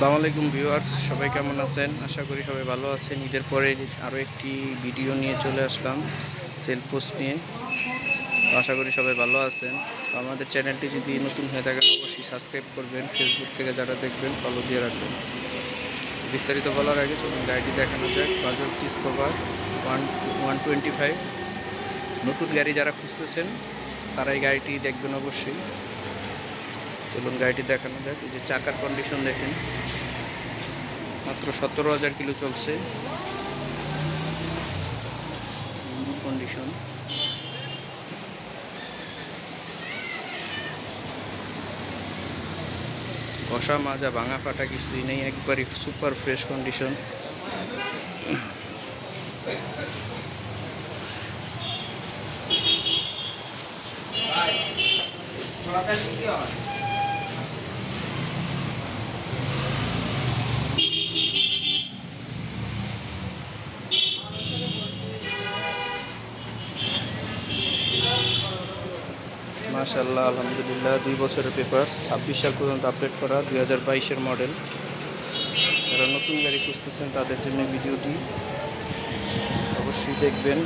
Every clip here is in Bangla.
আসসালামু আলাইকুম ভিউয়ার্স, সবাই কেমন আছেন? আশা করি সবাই ভালো আছেন। ঈদের পরে আরও একটি ভিডিও নিয়ে চলে আসলাম সেল পোস্ট নিয়ে। আশা করি সবাই ভালো আছেন। আমাদের চ্যানেলটি যদি নতুন হয়ে থাকেন অবশ্যই সাবস্ক্রাইব করবেন। ফেসবুক থেকে যারা দেখবেন ফলো দিয়ে রাখবেন। বিস্তারিত বলার আগে চলুন গাড়িটি দেখানো যাক। বাজাজ ডিসকভার 125। নতুন গাড়ি যারা খুঁজতেছেন তারা এই গাড়িটি দেখবেন অবশ্যই। চলুন গাড়িটি দেখানো যাক। এই যে চাকার কন্ডিশন দেখেন, মাত্র 17,000 কিলো চলছে। কন্ডিশন ঘষা মাজা ভাঙা ফাটা কিছুই নেই, একবারই সুপার ফ্রেশ কন্ডিশন। মাশাআল্লাহ, আলহামদুলিল্লাহ। 2 বছরের পেপার, 26 সাল পর্যন্ত আপডেট করা, 2022-এর মডেল। যারা নতুন গাড়ি খুঁজতেছেন তাদের জন্য ভিডিওটি অবশ্যই দেখবেন,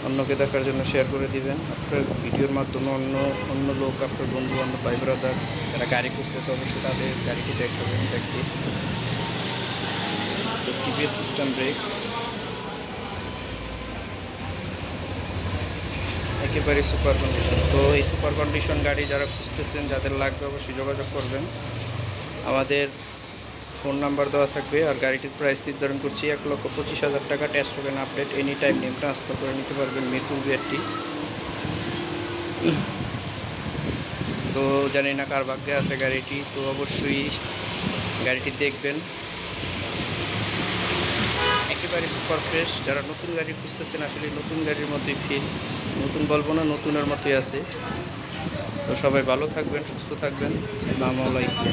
অন্যকে দেখার জন্য শেয়ার করে দিবেন। আপনার ভিডিওর মাধ্যমে অন্য লোক, আপনার বন্ধু বান্ধব, ভাই ব্রাদার যারা গাড়ি খুঁজতেছে অবশ্যই তাদের গাড়িটি দেখাবেন। দেখতে সিবিএস সিস্টেম ব্রেক, একেবারে সুপার কন্ডিশন। তো এই সুপার কন্ডিশন গাড়ি যারা খুঁজতেছেন, যাদের লাগবে অবশ্যই যোগাযোগ করবেন। আমাদের ফোন নাম্বার দেওয়া থাকবে। আর গাড়িটির প্রাইস নির্ধারণ করছি 1,25,000 টাকা। Test token update, any time name transfer করে নিতে পারবেন মিরপুর বিআরটি। তো জানি না কার ভাগ্যে আছে গাড়িটি, তো অবশ্যই গাড়িটি দেখবেন। একেবারে সুপার ফ্রেশ। যারা নতুন গাড়ি খুঁজতেছেন আসলে নতুন গাড়ির মতোই ফিল, নতুন বলবো না, নতুনের মতোই আছে। তো সবাই ভালো থাকবেন, সুস্থ থাকবেন। আসসালামু আলাইকুম।